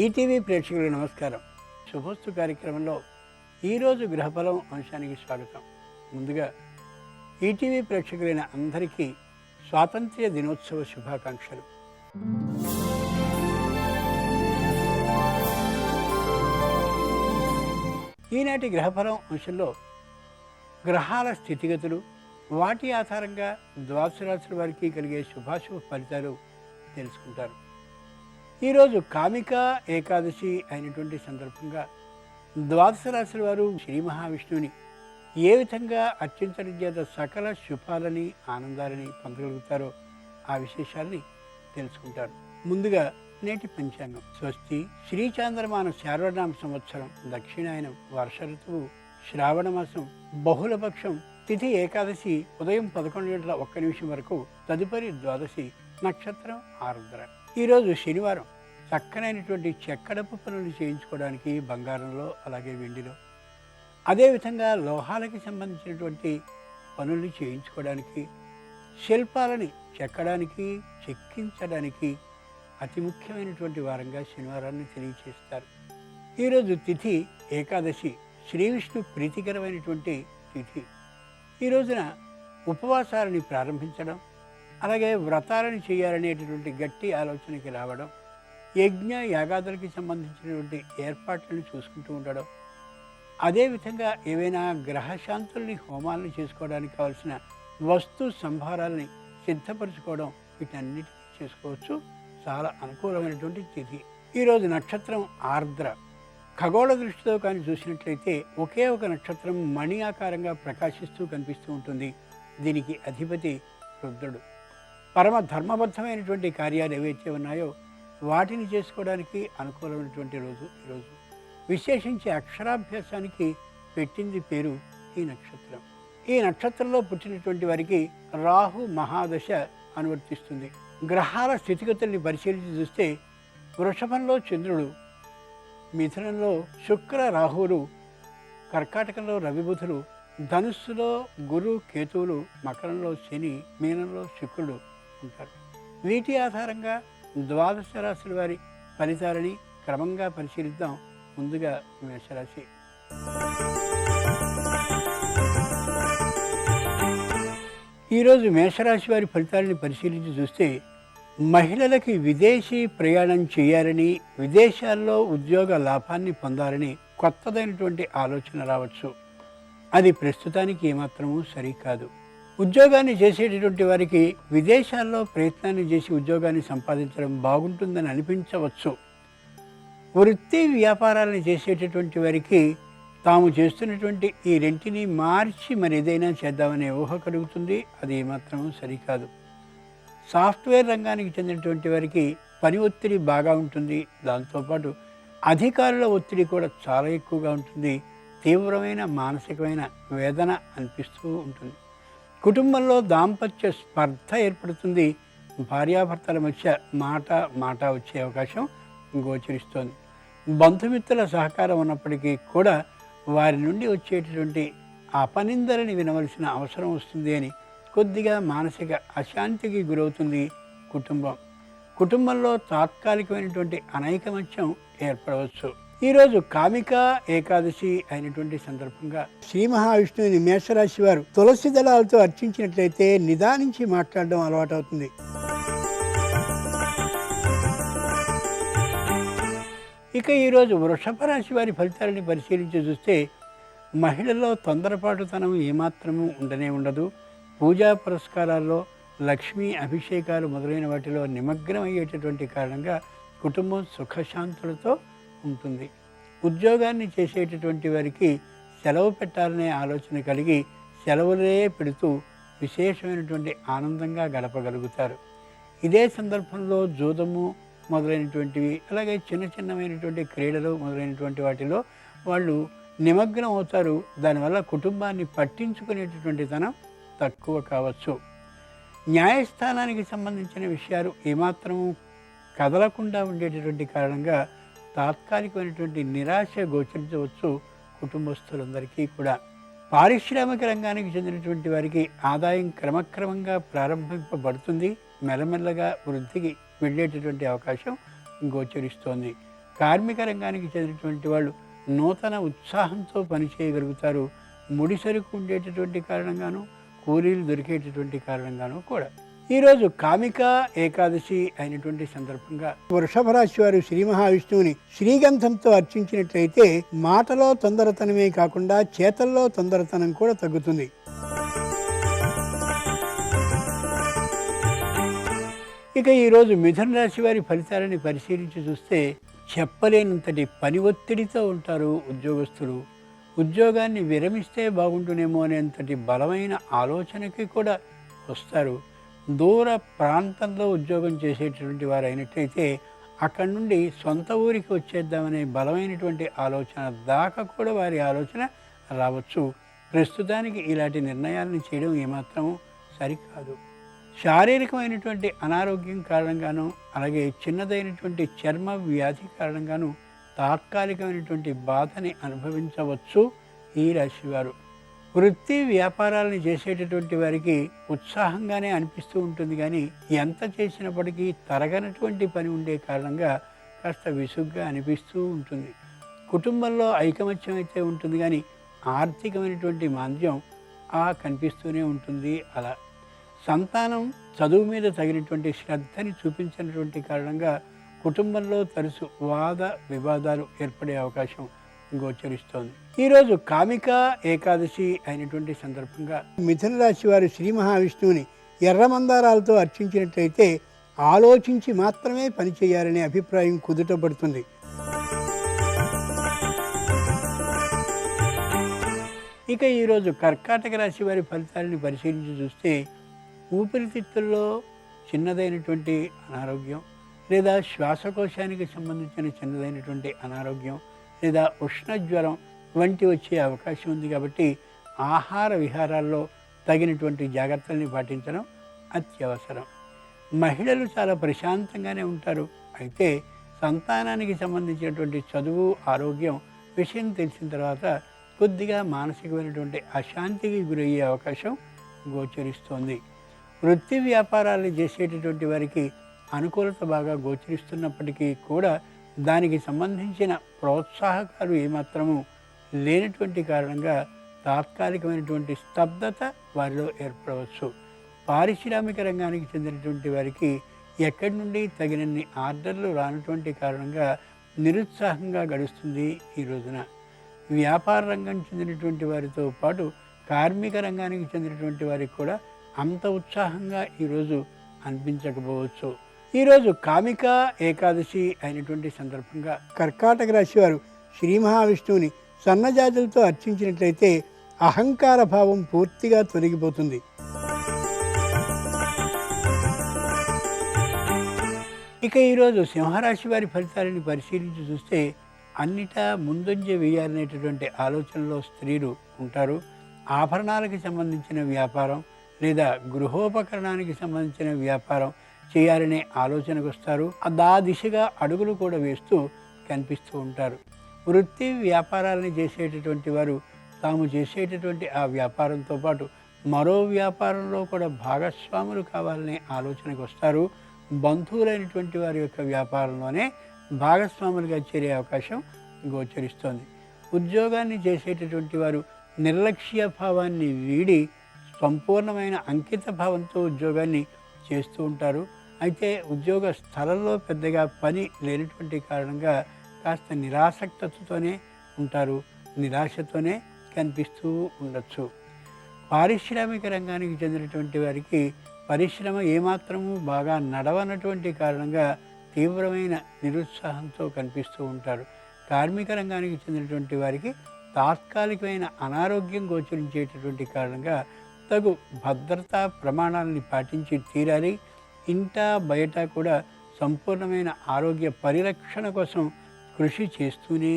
ETV ప్రేక్షకులకు నమస్కారం. శుభోస్తు కార్యక్రమంలో ఈరోజు గ్రహఫలం అంశానికి స్వాగతం. ముందుగా ఈటీవీ ప్రేక్షకులైన అందరికీ స్వాతంత్ర్య దినోత్సవ శుభాకాంక్షలు. ఈనాటి గ్రహఫలం అంశంలో గ్రహాల స్థితిగతులు, వాటి ఆధారంగా ద్వాదశ రాశుల వారికి కలిగే శుభాశుభ ఫలితాలు తెలుసుకుంటారు. ఈరోజు కామికా ఏకాదశి అయినటువంటి సందర్భంగా ద్వాదశ రాశుల వారు శ్రీ మహావిష్ణువుని ఏ విధంగా అర్చించడం చేత సకల శుభాలని ఆనందాలని పొందగలుగుతారో ఆ విశేషాలని తెలుసుకుంటారు. ముందుగా నేటి పంచాంగం. స్వస్తి శ్రీ చాంద్రమాన శార్వనామ సంవత్సరం, దక్షిణాయనం, వర్ష ఋతువు, శ్రావణ మాసం, బహుళపక్షం, తిథి ఏకాదశి ఉదయం 11:01 వరకు, తదుపరి ద్వాదశి, నక్షత్రం ఆరుద్ర. ఈరోజు శనివారం. చక్కనైనటువంటి చెక్కడపు పనులు చేయించుకోవడానికి బంగారంలో, అలాగే వెండిలో, అదేవిధంగా లోహాలకి సంబంధించినటువంటి పనులు చేయించుకోవడానికి, శిల్పాలని చెక్కడానికి, చెక్కించడానికి అతి ముఖ్యమైనటువంటి వారంగా శనివారాన్ని తెలియచేస్తారు. ఈరోజు తిథి ఏకాదశి, శ్రీ విష్ణు ప్రీతికరమైనటువంటి తిథి. ఈ రోజున ఉపవాసాలని ప్రారంభించడం, అలాగే వ్రతాలను చేయాలనేటటువంటి గట్టి ఆలోచనకి రావడం, యజ్ఞ యాగాదులకి సంబంధించినటువంటి ఏర్పాట్లను చూసుకుంటూ ఉండడం, అదేవిధంగా ఏవైనా గ్రహశాంతుల్ని, హోమాలను చేసుకోవడానికి కావలసిన వస్తు సంభారాలని సిద్ధపరచుకోవడం, వీటన్నిటినీ చేసుకోవచ్చు. చాలా అనుకూలమైనటువంటి తిథి. ఈరోజు నక్షత్రం ఆర్ద్ర. ఖగోళ దృష్టితో కానీ చూసినట్లయితే ఒకే ఒక నక్షత్రం మణి ఆకారంగా ప్రకాశిస్తూ కనిపిస్తూ ఉంటుంది. దీనికి అధిపతి రుద్రుడు. పరమ ధర్మబద్ధమైనటువంటి కార్యాలు ఏవైతే ఉన్నాయో వాటిని చేసుకోవడానికి అనుకూలమైనటువంటి రోజు ఈరోజు. విశేషించి అక్షరాభ్యాసానికి పెట్టింది పేరు ఈ నక్షత్రం. ఈ నక్షత్రంలో పుట్టినటువంటి వారికి రాహు మహాదశ అనువర్తిస్తుంది. గ్రహాల స్థితిగతుల్ని పరిశీలించి చూస్తే వృషభంలో చంద్రుడు, మిథునంలో శుక్ర రాహువులు, కర్కాటకంలో రవిబుధులు, ధనుస్సులో గురు కేతువులు, మకరంలో శని, మీనంలో శుక్రుడు ఉంటారు. వీటి ఆధారంగా ద్వాదశ రాశుల వారి ఫలితాలని క్రమంగా పరిశీలిద్దాం. ముందుగా మేషరాశి. ఈరోజు మేషరాశి వారి ఫలితాలని పరిశీలించి చూస్తే మహిళలకి విదేశీ ప్రయాణం చేయాలని, విదేశాల్లో ఉద్యోగ లాభాన్ని పొందాలని కొత్తదైనటువంటి ఆలోచన రావచ్చు. అది ప్రస్తుతానికి ఏమాత్రమూ సరికాదు. ఉద్యోగాన్ని చేసేటటువంటి వారికి విదేశాల్లో ప్రయత్నాన్ని చేసి ఉద్యోగాన్ని సంపాదించడం బాగుంటుందని అనిపించవచ్చు. వృత్తి వ్యాపారాలను చేసేటటువంటి వారికి తాము చేస్తున్నటువంటి ఈ రెంటిని మార్చి మరి ఏదైనా చేద్దామనే ఊహ కలుగుతుంది. అది ఏమాత్రమూ సరికాదు. సాఫ్ట్వేర్ రంగానికి చెందినటువంటి వారికి పని ఒత్తిడి బాగా ఉంటుంది. దాంతోపాటు అధికారుల ఒత్తిడి కూడా చాలా ఎక్కువగా ఉంటుంది. తీవ్రమైన మానసికమైన వేదన అనిపిస్తూ ఉంటుంది. కుటుంబంలో దాంపత్య స్పర్ధ ఏర్పడుతుంది. భార్యాభర్తల మధ్య మాట వచ్చే అవకాశం గోచరిస్తోంది. బంధుమిత్రుల సహకారం ఉన్నప్పటికీ కూడా వారి నుండి వచ్చేటటువంటి అపనిందలని వినవలసిన అవసరం వస్తుంది అని కొద్దిగా మానసిక అశాంతికి గురవుతుంది కుటుంబంలో తాత్కాలికమైనటువంటి అనైకమత్యం ఏర్పడవచ్చు. ఈరోజు కామికా ఏకాదశి అయినటువంటి సందర్భంగా శ్రీ మహావిష్ణువుని మేషరాశి వారు తులసి దళాలతో అర్చించినట్లయితే నిదానించి మాట్లాడడం అలవాటవుతుంది. ఇక ఈరోజు వృషభ రాశి వారి ఫలితాలని పరిశీలించి చూస్తే మహిళల్లో తొందరపాటుతనం ఏమాత్రము ఉండనే ఉండదు. పూజా పురస్కారాల్లో, లక్ష్మీ అభిషేకాలు మొదలైన వాటిలో నిమగ్నం అయ్యేటటువంటి కారణంగా కుటుంబం సుఖశాంతులతో ఉంటుంది. ఉద్యోగాన్ని చేసేటటువంటి వారికి సెలవు పెట్టాలనే ఆలోచన కలిగి సెలవులే పెడుతూ విశేషమైనటువంటి ఆనందంగా గడపగలుగుతారు. ఇదే సందర్భంలో జూదము మొదలైనటువంటివి, అలాగే చిన్నమైనటువంటి క్రీడలు మొదలైనటువంటి వాటిలో వాళ్ళు నిమగ్నం అవుతారు. దానివల్ల కుటుంబాన్ని పట్టించుకునేటటువంటి తనం తక్కువ కావచ్చు. న్యాయస్థానానికి సంబంధించిన విషయాలు ఏమాత్రము కదలకుండా ఉండేటటువంటి కారణంగా తాత్కాలికమైనటువంటి నిరాశ గోచరించవచ్చు కుటుంబస్తులందరికీ కూడా. పారిశ్రామిక రంగానికి చెందినటువంటి వారికి ఆదాయం క్రమక్రమంగా ప్రారంభింపబడుతుంది. మెల్లమెల్లగా వృద్ధికి వెళ్ళేటటువంటి అవకాశం గోచరిస్తోంది. కార్మిక రంగానికి చెందినటువంటి వాళ్ళు నూతన ఉత్సాహంతో పనిచేయగలుగుతారు. ముడిసరుకు ఉండేటటువంటి కారణంగాను, కూలీలు దొరికేటటువంటి కారణంగాను కూడా. ఈరోజు కామిక ఏకాదశి అయినటువంటి సందర్భంగా వృషభ రాశి వారు శ్రీ మహావిష్ణువుని శ్రీగంధంతో అర్చించినట్లయితే మాటలో తొందరతనమే కాకుండా చేతల్లో తొందరతనం కూడా తగ్గుతుంది. ఇక ఈరోజు మిథున రాశి వారి ఫలితాలని పరిశీలించి చూస్తే చెప్పలేనంతటి పని ఒత్తిడితో ఉంటారు ఉద్యోగస్తులు. ఉద్యోగాన్ని విరమిస్తే బాగుంటునేమో అనేంతటి బలమైన ఆలోచనకి కూడా వస్తారు. దూర ప్రాంతంలో ఉద్యోగం చేసేటటువంటి వారు అయినట్లయితే అక్కడి నుండి సొంత ఊరికి వచ్చేద్దామనే బలమైనటువంటి ఆలోచన దాకా కూడా వారి ఆలోచన రావచ్చు. ప్రస్తుతానికి ఇలాంటి నిర్ణయాలను చేయడం ఏమాత్రం సరికాదు. శారీరకమైనటువంటి అనారోగ్యం కారణంగాను, అలాగే చిన్నదైనటువంటి చర్మ వ్యాధి కారణంగాను తాత్కాలికమైనటువంటి బాధని అనుభవించవచ్చు ఈ రాశివారు. వృత్తి వ్యాపారాలను చేసేటటువంటి వారికి ఉత్సాహంగానే అనిపిస్తూ ఉంటుంది, కానీ ఎంత చేసినప్పటికీ తరగనటువంటి పని ఉండే కారణంగా కాస్త విసుగ్గా అనిపిస్తూ ఉంటుంది. కుటుంబంలో ఐకమత్యం అయితే ఉంటుంది, కానీ ఆర్థికమైనటువంటి మాంద్యం కనిపిస్తూనే ఉంటుంది. అలా సంతానం చదువు మీద తగినటువంటి శ్రద్ధని చూపించినటువంటి కారణంగా కుటుంబంలో తరచు వాద వివాదాలు ఏర్పడే అవకాశం గోచరిస్తోంది. ఈరోజు కామిక ఏకాదశి అయినటువంటి సందర్భంగా మిథున రాశి వారు శ్రీ మహావిష్ణువుని ఎర్రమందారాలతో అర్చించినట్లయితే ఆలోచించి మాత్రమే పనిచేయాలనే అభిప్రాయం కుదుటపడుతుంది. ఇక ఈరోజు కర్కాటక రాశి వారి ఫలితాలను పరిశీలించి చూస్తే ఊపిరితిత్తుల్లో చిన్నదైనటువంటి అనారోగ్యం, లేదా శ్వాసకోశానికి సంబంధించిన చిన్నదైనటువంటి అనారోగ్యం, లేదా ఉష్ణజ్వరం వంటి వచ్చే అవకాశం ఉంది. కాబట్టి ఆహార విహారాల్లో తగినటువంటి జాగ్రత్తల్ని పాటించడం అత్యవసరం. మహిళలు చాలా ప్రశాంతంగానే ఉంటారు. అయితే సంతానానికి సంబంధించినటువంటి చదువు, ఆరోగ్యం విషయం తెలిసిన తర్వాత కొద్దిగా మానసికమైనటువంటి అశాంతికి గురయ్యే అవకాశం గోచరిస్తోంది. వృత్తి వ్యాపారాలు చేసేటటువంటి వారికి అనుకూలత బాగా గోచరిస్తున్నప్పటికీ కూడా దానికి సంబంధించిన ప్రోత్సాహకాలు ఏమాత్రము లేనటువంటి కారణంగా తాత్కాలికమైనటువంటి స్తబ్దత వారిలో ఏర్పడవచ్చు. పారిశ్రామిక రంగానికి చెందినటువంటి వారికి ఎక్కడి నుండి తగినన్ని ఆర్డర్లు రానటువంటి కారణంగా నిరుత్సాహంగా గడుస్తుంది ఈ రోజున. వ్యాపార రంగం చెందినటువంటి వారితో పాటు కార్మిక రంగానికి చెందినటువంటి వారికి కూడా అంత ఉత్సాహంగా ఈరోజు అనిపించకపోవచ్చు. ఈరోజు కామిక ఏకాదశి అయినటువంటి సందర్భంగా కర్కాటక రాశి వారు శ్రీ మహావిష్ణువుని సన్నజాజులతో అర్చించినట్లయితే అహంకార భావం పూర్తిగా తొలగిపోతుంది. ఇక ఈరోజు సింహరాశి వారి ఫలితాలను పరిశీలించి చూస్తే అన్నిటా ముందంజ వేయాలనేటటువంటి ఆలోచనలో స్త్రీలు ఉంటారు. ఆభరణాలకు సంబంధించిన వ్యాపారం లేదా గృహోపకరణానికి సంబంధించిన వ్యాపారం చేయాలనే ఆలోచనకు వస్తారు. ఆ దిశగా అడుగులు కూడా వేస్తూ కనిపిస్తూ ఉంటారు. వృత్తి వ్యాపారాలను చేసేటటువంటి వారు తాము చేసేటటువంటి ఆ వ్యాపారంతో పాటు మరో వ్యాపారంలో కూడా భాగస్వాములు కావాలనే ఆలోచనకు వస్తారు. బంధువులైనటువంటి వారి యొక్క వ్యాపారంలోనే భాగస్వాములుగా చేరే అవకాశం గోచరిస్తోంది. ఉద్యోగాన్ని చేసేటటువంటి వారు నిర్లక్ష్య భావాన్ని వీడి సంపూర్ణమైన అంకిత భావంతో ఉద్యోగాన్ని చేస్తూ ఉంటారు. అయితే ఉద్యోగ స్థలంలో పెద్దగా పని లేనటువంటి కారణంగా కాస్త నిరాసక్తతతోనే ఉంటారు, నిరాశతోనే కనిపిస్తూ ఉండొచ్చు. పారిశ్రామిక రంగానికి చెందినటువంటి వారికి పరిశ్రమ ఏమాత్రము బాగా నడవనటువంటి కారణంగా తీవ్రమైన నిరుత్సాహంతో కనిపిస్తూ ఉంటారు. కార్మిక రంగానికి చెందినటువంటి వారికి తాత్కాలికమైన అనారోగ్యం గోచరించేటటువంటి కారణంగా తగు భద్రతా ప్రమాణాలని పాటించి తీరాలి. ఇంట బయట కూడా సంపూర్ణమైన ఆరోగ్య పరిరక్షణ కోసం కృషి చేస్తూనే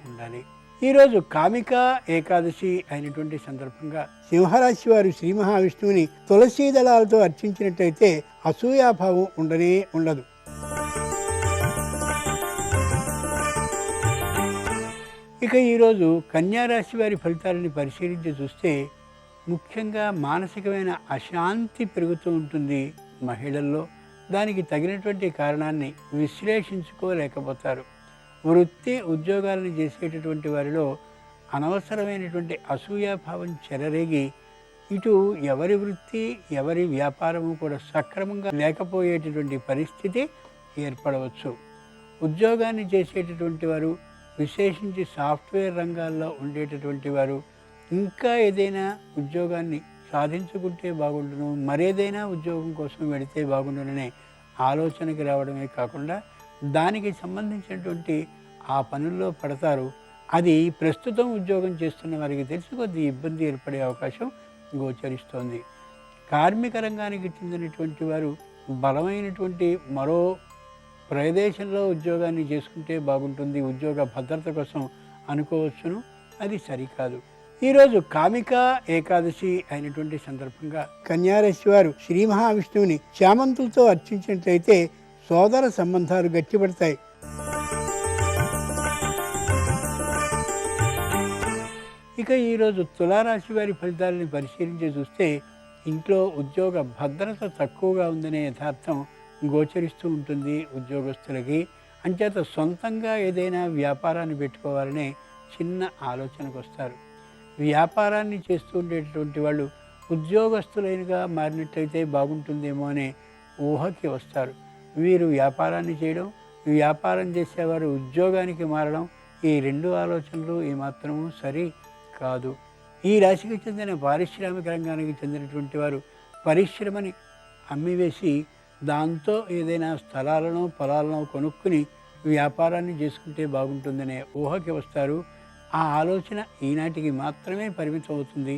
ఉండాలి. ఈరోజు కామిక ఏకాదశి అయినటువంటి సందర్భంగా సింహరాశి వారు శ్రీ మహావిష్ణువుని తులసీ దళాలతో అర్చించినట్లయితే అసూయాభావం ఉండనే ఉండదు. ఇక ఈరోజు కన్యారాశి వారి ఫలితాలని పరిశీలించి చూస్తే ముఖ్యంగా మానసికమైన అశాంతి పెరుగుతూ ఉంటుంది మహిళల్లో. దానికి తగినటువంటి కారణాన్ని విశ్లేషించుకోలేకపోతారు. వృత్తి ఉద్యోగాలను చేసేటటువంటి వారిలో అనవసరమైనటువంటి అసూయాభావం చెలరేగి ఇటు ఎవరి వృత్తి ఎవరి వ్యాపారము కూడా సక్రమంగా లేకపోయేటటువంటి పరిస్థితి ఏర్పడవచ్చు. ఉద్యోగాన్ని చేసేటటువంటి వారు, విశేషించి సాఫ్ట్వేర్ రంగాల్లో ఉండేటటువంటి వారు ఇంకా ఏదైనా ఉద్యోగాన్ని సాధించుకుంటే బాగుండును, మరేదైనా ఉద్యోగం కోసం వెళితే బాగుండుననే ఆలోచనకి రావడమే కాకుండా దానికి సంబంధించినటువంటి ఆ పనుల్లో పడతారు. అది ప్రస్తుతం ఉద్యోగం చేస్తున్న వారికి తెలిసి కొద్ది ఇబ్బంది ఏర్పడే అవకాశం గోచరిస్తోంది. కార్మిక రంగానికి చెందినటువంటి వారు బలమైనటువంటి మరో ప్రదేశంలో ఉద్యోగాన్ని చేసుకుంటే బాగుంటుంది, ఉద్యోగ భద్రత కోసం అనుకోవచ్చును. అది సరికాదు. ఈరోజు కామికా ఏకాదశి అయినటువంటి సందర్భంగా కన్యారాశి వారు శ్రీ మహావిష్ణువుని చామంతులతో అర్చించినట్లయితే సోదర సంబంధాలు గట్టిపడతాయి. ఇక ఈరోజు తులారాశి వారి ఫలితాలని పరిశీలించి చూస్తే ఇంట్లో ఉద్యోగ భద్రత తక్కువగా ఉందనే యథార్థం గోచరిస్తూ ఉంటుంది ఉద్యోగస్తులకి. అంచేత సొంతంగా ఏదైనా వ్యాపారాన్ని పెట్టుకోవాలనే చిన్న ఆలోచనకు వస్తారు. వ్యాపారాన్ని చేస్తూ ఉండేటటువంటి వాళ్ళు ఉద్యోగస్తులైనగా మారినట్లయితే బాగుంటుందేమో అనే ఊహకి వస్తారు. వీరు వ్యాపారాన్ని చేయడం, వ్యాపారం చేసేవారు ఉద్యోగానికి మారడం, ఈ రెండు ఆలోచనలు ఏమాత్రము సరి కాదు. ఈ రాశికి చెందిన పారిశ్రామిక రంగానికి చెందినటువంటి వారు పరిశ్రమని అమ్మివేసి దాంతో ఏదైనా స్థలాలను పొలాలను కొనుక్కుని వ్యాపారాన్ని చేసుకుంటే బాగుంటుందనే ఊహకి వస్తారు. ఆ ఆలోచన ఈనాటికి మాత్రమే పరిమితం అవుతుంది.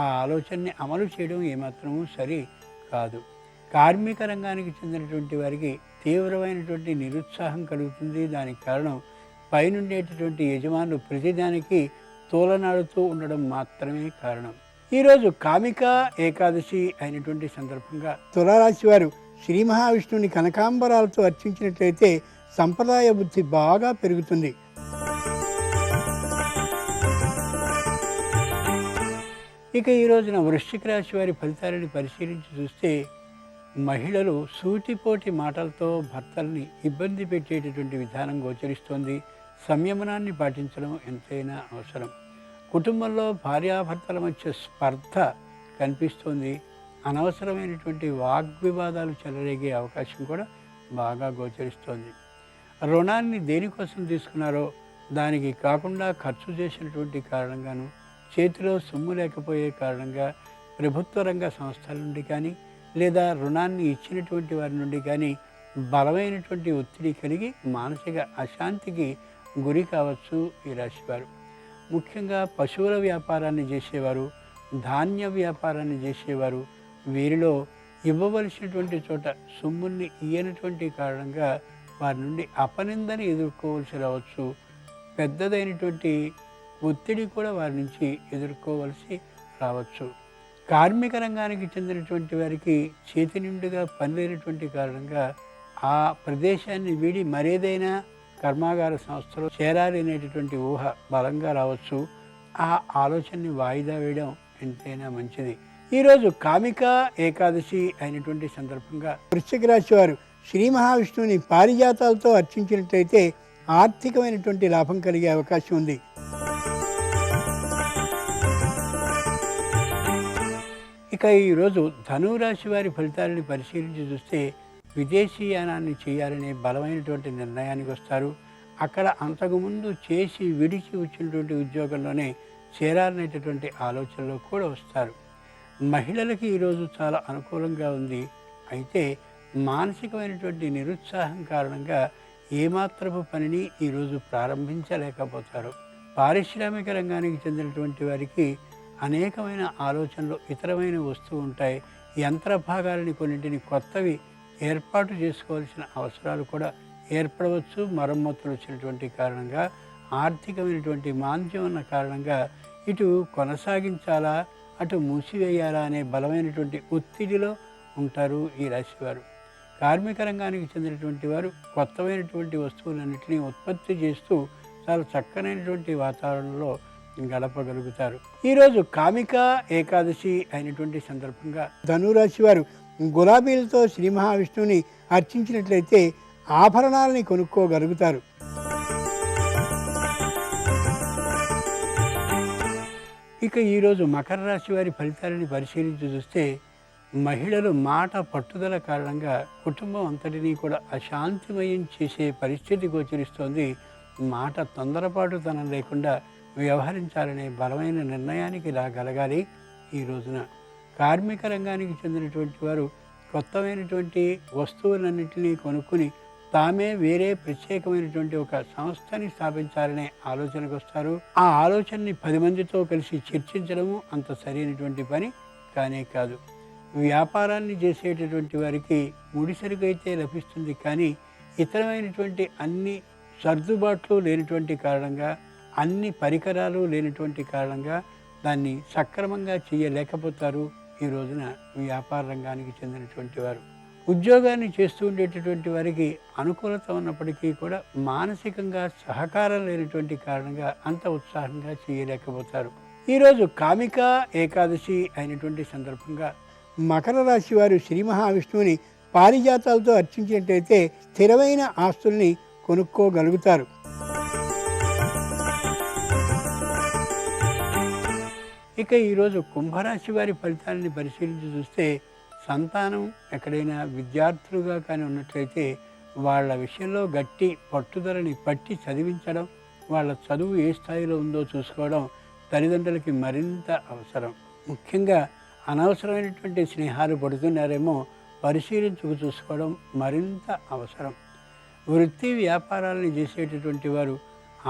ఆ ఆలోచనని అమలు చేయడం ఏమాత్రమూ సరి కాదు. కార్మిక రంగానికి చెందినటువంటి వారికి తీవ్రమైనటువంటి నిరుత్సాహం కలుగుతుంది. దానికి కారణం పైనుండేటటువంటి యజమానులు ప్రతిదానికి తోలనాడుతూ ఉండడం మాత్రమే కారణం. ఈరోజు కామికా ఏకాదశి అయినటువంటి సందర్భంగా తులారాశి వారు శ్రీ మహావిష్ణువుని కనకాంబరాలతో అర్చించినట్లయితే సంప్రదాయ బుద్ధి బాగా పెరుగుతుంది. ఇక ఈ రోజున వృశ్చిక రాశి వారి ఫలితాలను పరిశీలించి చూస్తే మహిళలు సూటిపోటి మాటలతో భర్తల్ని ఇబ్బంది పెట్టేటటువంటి విధానం గోచరిస్తోంది. సంయమనాన్ని పాటించడం ఎంతైనా అవసరం. కుటుంబంలో భార్యాభర్తల మధ్య స్పర్ధ కనిపిస్తోంది. అనవసరమైనటువంటి వాగ్వివాదాలు చెలరేగే అవకాశం కూడా బాగా గోచరిస్తోంది. రుణాన్ని దేనికోసం తీసుకున్నారో దానికి కాకుండా ఖర్చు చేసినటువంటి కారణంగాను, చేతిలో సొమ్ము లేకపోయే కారణంగా ప్రభుత్వ రంగ సంస్థల నుండి కానీ లేదా రుణాన్ని ఇచ్చినటువంటి వారి నుండి కానీ బలమైనటువంటి ఒత్తిడి కలిగి మానసిక అశాంతికి గురి కావచ్చు ఈ రాశివారు. ముఖ్యంగా పశువుల వ్యాపారాన్ని చేసేవారు, ధాన్య వ్యాపారాన్ని చేసేవారు వీరిలో ఇవ్వవలసినటువంటి చోట సొమ్ముల్ని ఇయ్యనటువంటి కారణంగా వారి నుండి అపనిందని ఎదుర్కోవలసి రావచ్చు. పెద్దదైనటువంటి ఒత్తిడి కూడా వారి నుంచి ఎదుర్కోవలసి రావచ్చు. కార్మిక రంగానికి చెందినటువంటి వారికి చేతి నిండుగా పని లేనటువంటి కారణంగా ఆ ప్రదేశాన్ని వీడి మరేదైనా కర్మాగార సంస్థలో చేరాలి అనేటటువంటి ఊహ బలంగా రావచ్చు. ఆ ఆలోచనని వాయిదా వేయడం ఎంతైనా మంచిది. ఈరోజు కామికా ఏకాదశి అయినటువంటి సందర్భంగా వృశ్చిక రాశి వారు శ్రీ మహావిష్ణువుని పారిజాతాలతో అర్చించినట్లయితే ఆర్థికమైనటువంటి లాభం కలిగే అవకాశం ఉంది. ఇక ఈరోజు ధనురాశి వారి ఫలితాలని పరిశీలించి చూస్తే విదేశీయానాన్ని చేయాలనే బలమైనటువంటి నిర్ణయానికి వస్తారు. అక్కడ అంతకుముందు చేసి విడిచి వచ్చినటువంటి ఉద్యోగంలోనే చేరాలనేటటువంటి ఆలోచనలో కూడా వస్తారు. మహిళలకి ఈరోజు చాలా అనుకూలంగా ఉంది. అయితే మానసికమైనటువంటి నిరుత్సాహం కారణంగా ఏమాత్రపు పనిని ఈరోజు ప్రారంభించలేకపోతారు. పారిశ్రామిక రంగానికి చెందినటువంటి వారికి అనేకమైన ఆలోచనలు ఇతరమైన వస్తూ ఉంటాయి. యంత్ర భాగాలని కొన్నింటిని కొత్తవి ఏర్పాటు చేసుకోవాల్సిన అవసరాలు కూడా ఏర్పడవచ్చు. మరమ్మతులు వచ్చినటువంటి కారణంగా ఆర్థికమైనటువంటి మాంద్యం ఉన్న కారణంగా ఇటు కొనసాగించాలా అటు మూసివేయాలా అనే బలమైనటువంటి ఒత్తిడిలో ఉంటారు ఈ రాశివారు. కార్మిక రంగానికి చెందినటువంటి వారు కొత్తమైనటువంటి వస్తువులన్నింటినీ ఉత్పత్తి చేస్తూ చాలా చక్కనైనటువంటి వాతావరణంలో గడపగలుగుతారు. ఈరోజు కామికా ఏకాదశి అయినటువంటి సందర్భంగా ధనురాశి వారు గులాబీలతో శ్రీ మహావిష్ణువుని అర్చించినట్లయితే ఆభరణాలని కొనుక్కోగలుగుతారు. ఇక ఈరోజు మకర రాశి వారి ఫలితాలని పరిశీలించి చూస్తే మహిళలు మాట పట్టుదల కారణంగా కుటుంబం అంతటినీ కూడా అశాంతిమయం చేసే పరిస్థితి గోచరిస్తోంది. మాట తొందరపాటుతనం లేకుండా వ్యవహరించాలనే బలమైన నిర్ణయానికి రాగలగాలి. ఈ రోజున కార్మిక రంగానికి చెందినటువంటి వారు కొత్తమైనటువంటి వస్తువులన్నింటినీ కొనుక్కుని తామే వేరే ప్రత్యేకమైనటువంటి ఒక సంస్థని స్థాపించాలనే ఆలోచనకు వస్తారు. ఆ ఆలోచనని 10 మందితో కలిసి చర్చించడము అంత సరైనటువంటి పని కానే కాదు. వ్యాపారాన్ని చేసేటటువంటి వారికి ముడిసరుకైతే లభిస్తుంది, కానీ ఇతరమైనటువంటి అన్ని సర్దుబాట్లు లేనటువంటి కారణంగా, అన్ని పరికరాలు లేనటువంటి కారణంగా దాన్ని సక్రమంగా చేయలేకపోతారు ఈ రోజున వ్యాపార రంగానికి చెందినటువంటి వారు. ఉద్యోగాన్ని చేస్తూ ఉండేటటువంటి వారికి అనుకూలత ఉన్నప్పటికీ కూడా మానసికంగా సహకారం లేనటువంటి కారణంగా అంత ఉత్సాహంగా చేయలేకపోతారు. ఈరోజు కామిక ఏకాదశి అయినటువంటి సందర్భంగా మకర రాశి వారు శ్రీ మహావిష్ణువుని పారిజాతాలతో అర్చించినట్లయితే స్థిరమైన ఆస్తుల్ని కొనుక్కోగలుగుతారు. ఇక ఈరోజు కుంభరాశి వారి ఫలితాలని పరిశీలించి చూస్తే సంతానం ఎక్కడైనా విద్యార్థులుగా కానీ ఉన్నట్లయితే వాళ్ళ విషయంలో గట్టి పట్టుదలని పట్టి చదివించడం, వాళ్ళ చదువు ఏ స్థాయిలో ఉందో చూసుకోవడం తల్లిదండ్రులకి మరింత అవసరం. ముఖ్యంగా అనవసరమైనటువంటి స్నేహాలు పడుతున్నారేమో పరిశీలించుకు చూసుకోవడం మరింత అవసరం. వృత్తి వ్యాపారాలను చేసేటటువంటి వారు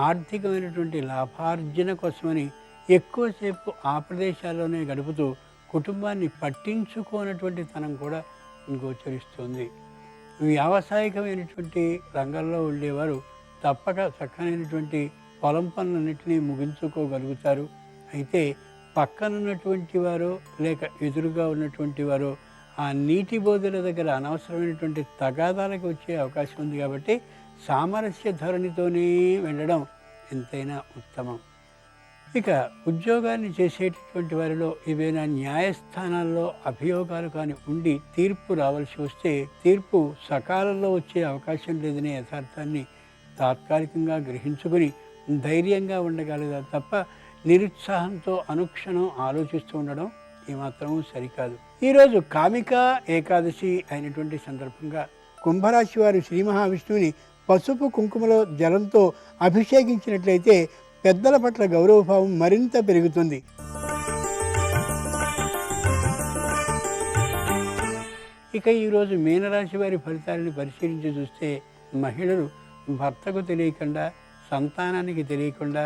ఆర్థికమైనటువంటి లాభార్జన కోసమని ఎక్కువసేపు ఆ ప్రదేశాల్లోనే గడుపుతూ కుటుంబాన్ని పట్టించుకోనటువంటి తనం కూడా గోచరిస్తుంది. వ్యావసాయికమైనటువంటి రంగంలో ఉండేవారు తప్పక చక్కనైనటువంటి పొలం పనులన్నింటినీ ముగించుకోగలుగుతారు. అయితే పక్కనున్నటువంటి వారో లేక ఎదురుగా ఉన్నటువంటి వారో ఆ నీటి బోధల దగ్గర అనవసరమైనటువంటి తగాదాలకు వచ్చే అవకాశం ఉంది. కాబట్టి సామరస్య ధోరణితోనే వెళ్ళడం ఎంతైనా ఉత్తమం. ఇక ఉద్యోగాన్ని చేసేటటువంటి వారిలో ఏవైనా న్యాయస్థానాల్లో అభియోగాలు కానీ ఉండి తీర్పు రావాల్సి వస్తే తీర్పు సకాలంలో వచ్చే అవకాశం లేదనే యథార్థాన్ని తాత్కాలికంగా గ్రహించుకుని ధైర్యంగా ఉండగలగాలి తప్ప నిరుత్సాహంతో అనుక్షణం ఆలోచిస్తూ ఉండడం ఏమాత్రమూ సరికాదు. ఈరోజు కామిక ఏకాదశి అయినటువంటి సందర్భంగా కుంభరాశి వారు శ్రీ మహావిష్ణువుని పసుపు కుంకుమలో జలంతో అభిషేకించినట్లయితే పెద్దల పట్ల గౌరవభావం మరింత పెరుగుతుంది. ఇక ఈరోజు మీనరాశి వారి ఫలితాలను పరిశీలించి చూస్తే మహిళలు భర్తకు తెలియకుండా, సంతానానికి తెలియకుండా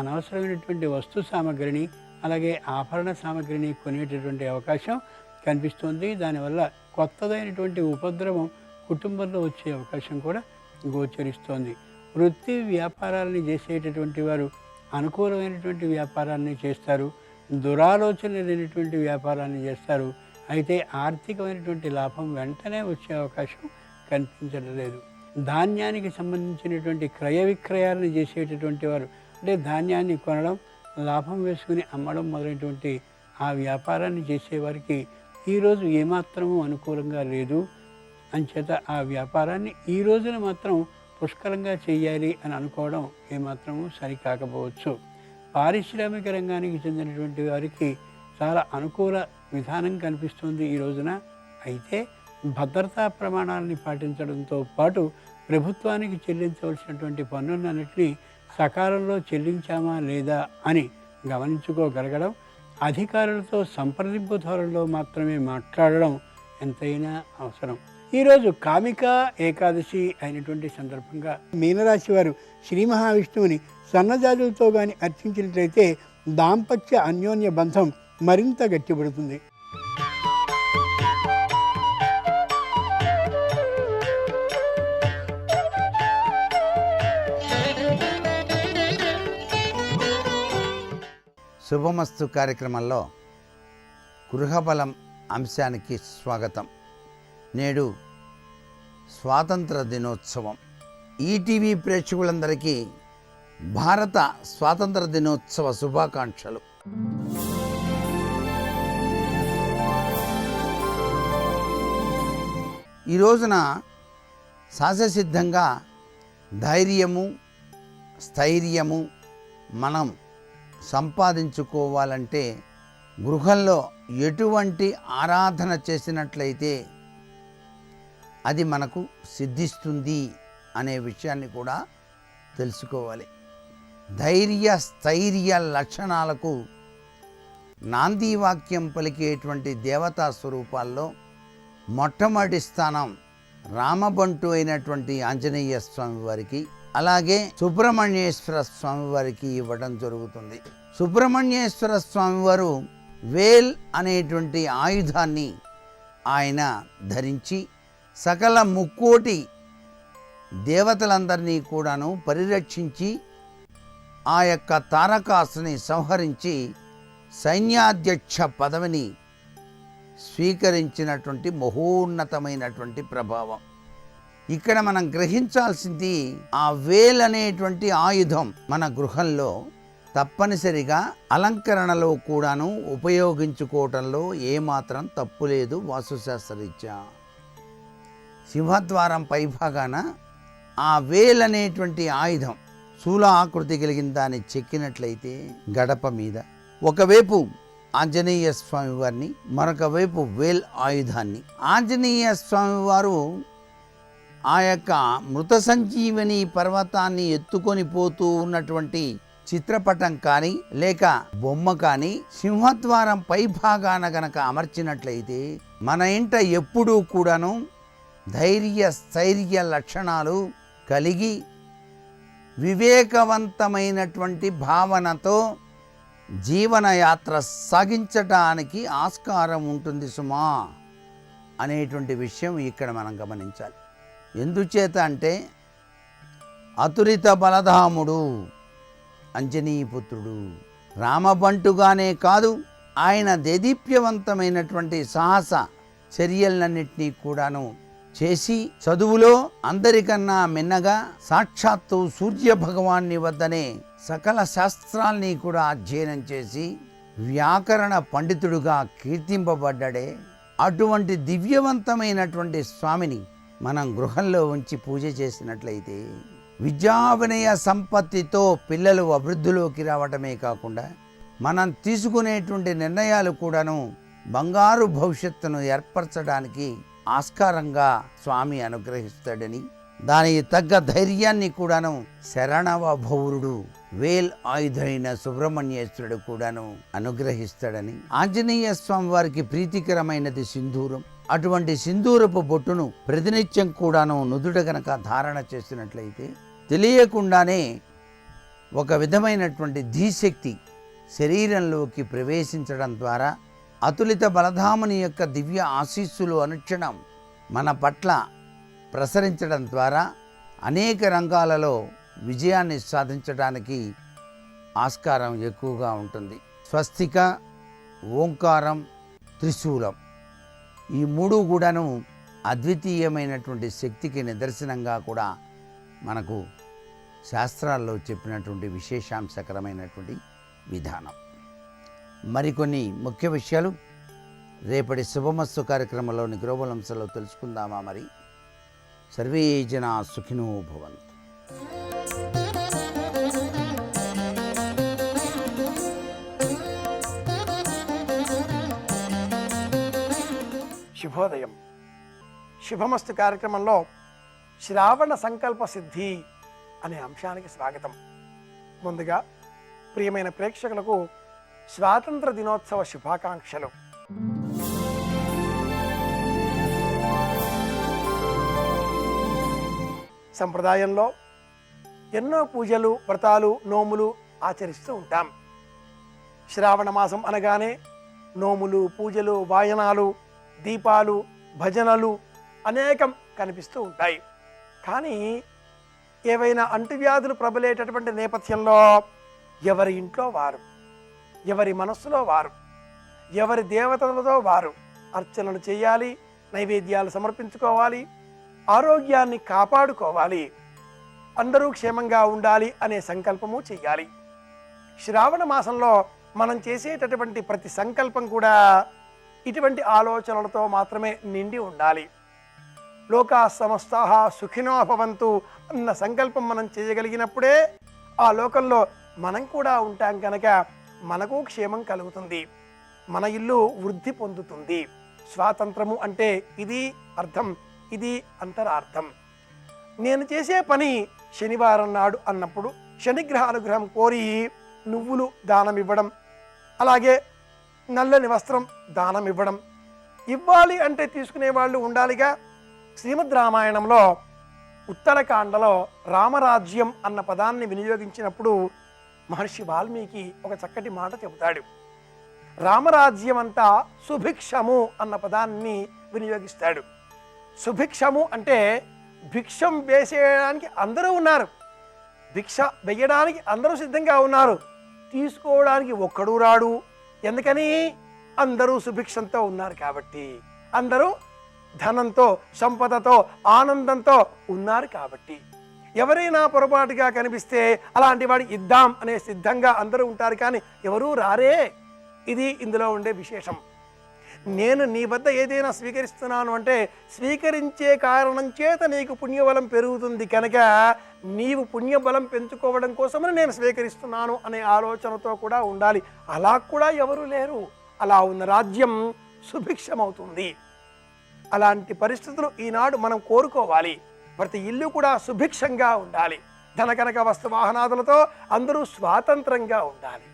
అనవసరమైనటువంటి వస్తు సామగ్రిని అలాగే ఆభరణ సామగ్రిని కొనేటటువంటి అవకాశం కనిపిస్తుంది. దానివల్ల కొత్తదైనటువంటి ఉపద్రవం కుటుంబంలో వచ్చే అవకాశం కూడా గోచరిస్తోంది. వృత్తి వ్యాపారాలని చేసేటటువంటి వారు అనుకూలమైనటువంటి వ్యాపారాన్ని చేస్తారు, దురాలోచన లేనటువంటి వ్యాపారాన్ని చేస్తారు. అయితే ఆర్థికమైనటువంటి లాభం వెంటనే వచ్చే అవకాశం కనిపించడం లేదు. ధాన్యానికి సంబంధించినటువంటి క్రయ విక్రయాలను చేసేటటువంటి వారు అంటే ధాన్యాన్ని కొనడం, లాభం వేసుకుని అమ్మడం మొదలైనటువంటి ఆ వ్యాపారాన్ని చేసేవారికి ఈరోజు ఏమాత్రమూ అనుకూలంగా లేదు. అంచేత ఆ వ్యాపారాన్ని ఈ రోజున మాత్రం పుష్కలంగా చేయాలి అని అనుకోవడం ఏమాత్రమూ సరికాకపోవచ్చు. పారిశ్రామిక రంగానికి చెందినటువంటి వారికి చాలా అనుకూల విధానం కనిపిస్తుంది ఈ రోజున. అయితే భద్రతా ప్రమాణాలని పాటించడంతో పాటు ప్రభుత్వానికి చెల్లించవలసినటువంటి పన్నులన్నింటినీ సకాలంలో చెల్లించామా లేదా అని గమనించుకోగలగడం, అధికారులతో సంప్రదింపు ధోరణిలో మాత్రమే మాట్లాడడం ఎంతైనా అవసరం. ఈరోజు కామిక ఏకాదశి అయినటువంటి సందర్భంగా మీనరాశి వారు శ్రీ మహావిష్ణువుని సన్నజాజులతో కానీ అర్చించినట్లయితే దాంపత్య అన్యోన్య బంధం మరింత గట్టిపడుతుంది. శుభమస్తు కార్యక్రమంలో గృహబలం అంశానికి స్వాగతం. నేడు స్వాతంత్ర దినోత్సవం. ఈటీవీ ప్రేక్షకులందరికీ భారత స్వాతంత్ర దినోత్సవ శుభాకాంక్షలు. ఈ రోజున సహజసిద్ధంగా ధైర్యము, స్థైర్యము మనం సంపాదించుకోవాలంటే గృహంలో ఎటువంటి ఆరాధన చేసినట్లయితే అది మనకు సిద్ధిస్తుంది అనే విషయాన్ని కూడా తెలుసుకోవాలి. ధైర్య స్థైర్య లక్షణాలకు నాంది వాక్యం పలికేటువంటి దేవతా స్వరూపాల్లో మొట్టమొదటి స్థానం రామబంటు అయినటువంటి ఆంజనేయ స్వామి వారికి, అలాగే సుబ్రహ్మణ్యేశ్వర స్వామి వారికి ఇవ్వడం జరుగుతుంది. సుబ్రహ్మణ్యేశ్వర స్వామి వారు వేల్ అనేటువంటి ఆయుధాన్ని ఆయన ధరించి సకల ముక్కోటి దేవతలందరినీ కూడాను పరిరక్షించి ఆ యొక్క తారకాసుని సంహరించి సైన్యాధ్యక్ష పదవిని స్వీకరించినటువంటి మహోన్నతమైనటువంటి ప్రభావం. ఇక్కడ మనం గ్రహించాల్సింది ఆ వేల్ అనేటువంటి ఆయుధం మన గృహంలో తప్పనిసరిగా అలంకరణలో కూడాను ఉపయోగించుకోవటంలో ఏమాత్రం తప్పు లేదు. వాస్తుశాస్త్రరీత్యా సింహద్వారం పైభాగాన ఆ వేల్ అనేటువంటి ఆయుధం శూల ఆకృతి కలిగిన దాన్ని చెక్కినట్లయితే గడప మీద ఒకవైపు ఆంజనేయ స్వామి వారిని, మరొక వైపు వేల్ ఆయుధాన్ని, ఆంజనేయ స్వామి వారు ఆ యొక్క మృత సంజీవని పర్వతాన్ని ఎత్తుకొని పోతూ ఉన్నటువంటి చిత్రపటం కానీ లేక బొమ్మ కానీ సింహద్వారం పైభాగాన గనక అమర్చినట్లయితే మన ఇంట ఎప్పుడూ కూడాను ధైర్య స్థైర్య లక్షణాలు కలిగి వివేకవంతమైనటువంటి భావనతో జీవనయాత్ర సాగించటానికి ఆస్కారం ఉంటుంది సుమా అనేటువంటి విషయం ఇక్కడ మనం గమనించాలి. ఎందుచేత అంటే అతులిత బలధాముడు అంజనీపుత్రుడు రామబంటుగానే కాదు, ఆయన దేదీప్యవంతమైనటువంటి సాహస చర్యలన్నింటినీ కూడాను చేసి చదువులో అందరికన్నా మిన్నగా సాక్షాత్తు సూర్య భగవాన్ని వద్దనే సకల శాస్త్రాల్ని కూడా అధ్యయనం చేసి వ్యాకరణ పండితుడుగా కీర్తింపబడ్డాడే. అటువంటి దివ్యవంతమైనటువంటి స్వామిని మనం గృహంలో ఉంచి పూజ చేసినట్లయితే విద్యా వినయ సంపత్తితో పిల్లలు అభివృద్ధిలోకి రావటమే కాకుండా మనం తీసుకునేటువంటి నిర్ణయాలు కూడాను బంగారు భవిష్యత్తును ఏర్పరచడానికి ఆస్కారంగా స్వామి అనుగ్రహిస్తాడని, దానికి తగ్గ ధైర్యాన్ని కూడాను శరణవ భౌరుడు వేల్ ఆయుధైన సుబ్రహ్మణ్యేశ్వరుడు కూడాను అనుగ్రహిస్తాడని, ఆంజనేయ స్వామి వారికి ప్రీతికరమైనది సింధూరం. అటువంటి సింధూరపు బొట్టును ప్రతినిత్యం కూడాను నుదుట గనక ధారణ చేసినట్లయితే తెలియకుండానే ఒక విధమైనటువంటి ధీశక్తి శరీరంలోకి ప్రవేశించడం ద్వారా అతులిత బలధాముని యొక్క దివ్య ఆశీస్సులు అనుక్షణం మన పట్ల ప్రసరించడం ద్వారా అనేక రంగాలలో విజయాన్ని సాధించడానికి ఆస్కారం ఎక్కువగా ఉంటుంది. స్వస్తిక, ఓంకారం, త్రిశూలం ఈ మూడు కూడాను అద్వితీయమైనటువంటి శక్తికి నిదర్శనంగా కూడా మనకు శాస్త్రాల్లో చెప్పినటువంటి విశేషాంశకరమైనటువంటి విధానం. మరికొన్ని ముఖ్య విషయాలు రేపటి శుభమస్తు కార్యక్రమంలోని గ్లోబల్ తెలుసుకుందామా? మరి సర్వే జనా సుఖినో భవంతు. శుభోదయం. శుభమస్తు కార్యక్రమంలో శ్రావణ సంకల్ప సిద్ధి అనే అంశానికి స్వాగతం. ముందుగా ప్రియమైన ప్రేక్షకులకు స్వాతంత్ర దినోత్సవ శుభాకాంక్షలు. సంప్రదాయంలో ఎన్నో పూజలు, వ్రతాలు, నోములు ఆచరిస్తూ ఉంటాం. శ్రావణ మాసం అనగానే నోములు, పూజలు, వాయనాలు, దీపాలు, భజనలు అనేకం కనిపిస్తూ ఉంటాయి. కానీ ఏవైనా అంటువ్యాధులు ప్రబలేటటువంటి నేపథ్యంలో ఎవరి ఇంట్లో వారు, ఎవరి మనస్సులో వారు, ఎవరి దేవతలతో వారు అర్చనలు చేయాలి, నైవేద్యాలు సమర్పించుకోవాలి, ఆరోగ్యాన్ని కాపాడుకోవాలి, అందరూ క్షేమంగా ఉండాలి అనే సంకల్పము చెయ్యాలి. శ్రావణ మాసంలో మనం చేసేటటువంటి ప్రతి సంకల్పం కూడా ఇటువంటి ఆలోచనలతో మాత్రమే నిండి ఉండాలి. లోకా సమస్తాః సుఖినో భవంతు అన్న సంకల్పం మనం చేయగలిగినప్పుడే ఆ లోకంలో మనం కూడా ఉంటాం కనుక మనకు క్షేమం కలుగుతుంది, మన ఇల్లు వృద్ధి పొందుతుంది. స్వాతంత్రము అంటే ఇది అర్థం, ఇది అంతరార్థం. నేను చేసే పని శనివారం నాడు అన్నప్పుడు శనిగ్రహ అనుగ్రహం కోరి నువ్వులు దానం ఇవ్వడం, అలాగే నల్లని వస్త్రం దానం ఇవ్వడం. ఇవ్వాలి అంటే తీసుకునే వాళ్ళు ఉండాలిగా. శ్రీమద్ రామాయణంలో ఉత్తరకాండలో రామరాజ్యం అన్న పదాన్ని వినియోగించినప్పుడు మహర్షి వాల్మీకి ఒక చక్కటి మాట చెబుతాడు. రామరాజ్యం అంతా సుభిక్షము అన్న పదాన్ని వినియోగిస్తాడు. సుభిక్షము అంటే భిక్షం వేసేయడానికి అందరూ ఉన్నారు, భిక్ష వేయడానికి అందరూ సిద్ధంగా ఉన్నారు, తీసుకోవడానికి ఒక్కడూ రాడు. ఎందుకని? అందరూ సుభిక్షంతో ఉన్నారు కాబట్టి, అందరూ ధనంతో, సంపదతో, ఆనందంతో ఉన్నారు కాబట్టి. ఎవరైనా పొరపాటుగా కనిపిస్తే అలాంటి వాడికి ఇద్దాం అనే సిద్ధంగా అందరూ ఉంటారు, కానీ ఎవరూ రారే. ఇది ఇందులో ఉండే విశేషం. నేను నీ వద్ద ఏదైనా స్వీకరిస్తున్నాను అంటే స్వీకరించే కారణం చేత నీకు పుణ్యబలం పెరుగుతుంది కనుక నీవు పుణ్యబలం పెంచుకోవడం కోసమని నేను స్వీకరిస్తున్నాను అనే ఆలోచనతో కూడా ఉండాలి. అలా కూడా ఎవరు లేరు. అలా ఉన్న రాజ్యం సుభిక్షమవుతుంది. అలాంటి పరిస్థితులు ఈనాడు మనం కోరుకోవాలి. ప్రతి ఇల్లు కూడా సుభిక్షంగా ఉండాలి. ధనకనక వస్తు వాహనాదులతో అందరూ స్వాతంత్రంగా ఉండాలి.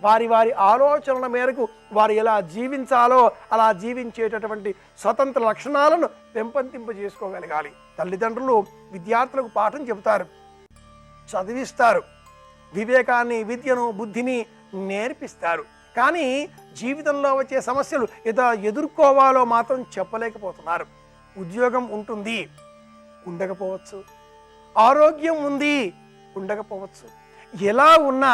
వారి వారి ఆలోచనల మేరకు వారు ఎలా జీవించాలో అలా జీవించేటటువంటి స్వతంత్ర లక్షణాలను పెంపొందింపు చేసుకోగలగాలి. తల్లిదండ్రులు విద్యార్థులకు పాఠం చెబుతారు, చదివిస్తారు, వివేకాన్ని, విద్యను, బుద్ధిని నేర్పిస్తారు. కానీ జీవితంలో వచ్చే సమస్యలు ఎలా ఎదుర్కోవాలో మాత్రం చెప్పలేకపోతున్నారు. ఉద్యోగం ఉంటుంది, ఉండకపోవచ్చు. ఆరోగ్యం ఉంది, ఉండకపోవచ్చు. ఎలా ఉన్నా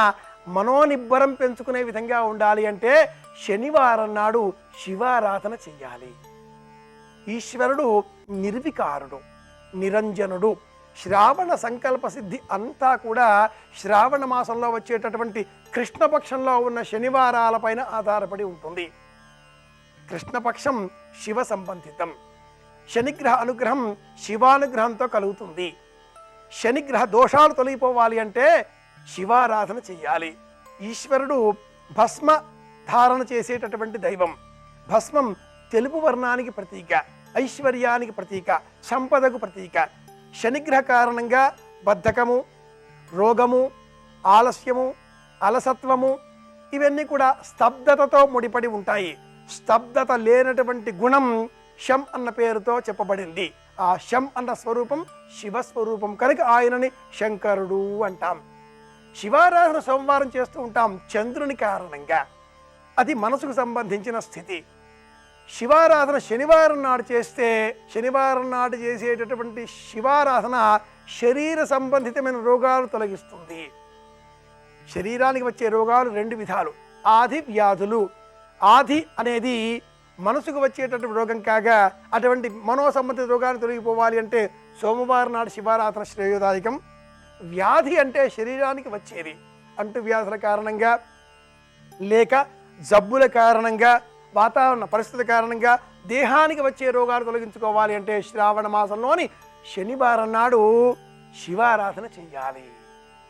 మనోనిబ్బరం పెంచుకునే విధంగా ఉండాలి అంటే శనివారం నాడు శివారాధన చెయ్యాలి. ఈశ్వరుడు నిర్వికారుడు, నిరంజనుడు. శ్రావణ సంకల్ప సిద్ధి అంతా కూడా శ్రావణ మాసంలో వచ్చేటటువంటి కృష్ణపక్షంలో ఉన్న శనివారాలపైన ఆధారపడి ఉంటుంది. కృష్ణపక్షం శివ సంబంధితం. శనిగ్రహ అనుగ్రహం శివానుగ్రహంతో కలుగుతుంది. శనిగ్రహ దోషాలు తొలగిపోవాలి అంటే శివారాధన చెయ్యాలి. ఈశ్వరుడు భస్మ ధారణ చేసేటటువంటి దైవం. భస్మం తెలుపు వర్ణానికి ప్రతీక, ఐశ్వర్యానికి ప్రతీక, సంపదకు ప్రతీక. శనిగ్రహ కారణంగా బద్ధకము, రోగము, ఆలస్యము, అలసత్వము ఇవన్నీ కూడా స్తబ్దతతో ముడిపడి ఉంటాయి. స్తబ్దత లేనటువంటి గుణం శం అన్న పేరుతో చెప్పబడింది. ఆ శం అన్న స్వరూపం శివస్వరూపం కనుక ఆయనని శంకరుడు అంటాం. శివారాధన సోమవారం చేస్తూ ఉంటాం చంద్రుని కారణంగా. అది మనసుకు సంబంధించిన స్థితి. శివారాధన శనివారం నాడు చేస్తే శనివారం నాడు చేసేటటువంటి శివారాధన శరీర సంబంధితమైన రోగాలు తొలగిస్తుంది. శరీరానికి వచ్చే రోగాలు రెండు విధాలు, ఆది వ్యాధులు. ఆది అనేది మనసుకు వచ్చేటటువంటి రోగం కాగా అటువంటి మనో సంబంధిత రోగాలు తొలగిపోవాలి అంటే సోమవారం నాడు శివారాధన శ్రేయోదాయకం. వ్యాధి అంటే శరీరానికి వచ్చేది, అంటు వ్యాధుల కారణంగా లేక జబ్బుల కారణంగా వాతావరణ పరిస్థితుల కారణంగా దేహానికి వచ్చే రోగాలు తొలగించుకోవాలి అంటే శ్రావణ మాసంలోని శనివారం నాడు శివారాధన చెయ్యాలి.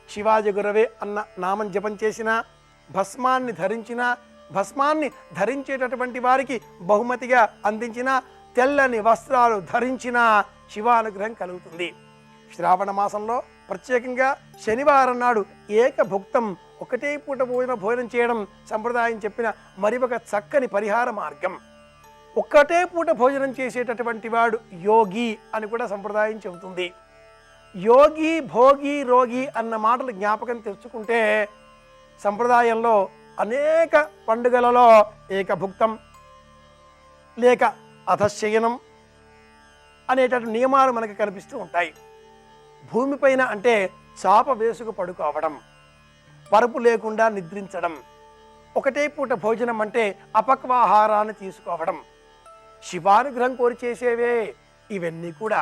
శివాజీ గురవే అన్న నామం జపం చేసిన, భస్మాన్ని ధరించిన, భస్మాన్ని ధరించేటటువంటి వారికి బహుమతిగా అందించిన, తెల్లని వస్త్రాలు ధరించిన శివానుగ్రహం కలుగుతుంది. శ్రావణ మాసంలో ప్రత్యేకంగా శనివారం నాడు ఏకభుక్తం, ఒకటే పూట భోజనం చేయడం సంప్రదాయం చెప్పిన మరి ఒక చక్కని పరిహార మార్గం. ఒక్కటే పూట భోజనం చేసేటటువంటి వాడు యోగి అని కూడా సంప్రదాయం చెబుతుంది. యోగి, భోగి, రోగి అన్న మాటలు జ్ఞాపకం తెచ్చుకుంటే సంప్రదాయంలో అనేక పండుగలలో ఏకభుక్తం లేక అధశయనం అనేటటువంటి నియమాలు మనకు కనిపిస్తూ ఉంటాయి. భూమిపైన అంటే చాప వేసుకు పడుకోవడం, పరుపు లేకుండా నిద్రించడం, ఒకటే పూట భోజనం అంటే అపక్వాహారాన్ని తీసుకోవడం, శివానుగ్రహం కోరి చేసేవే ఇవన్నీ కూడా.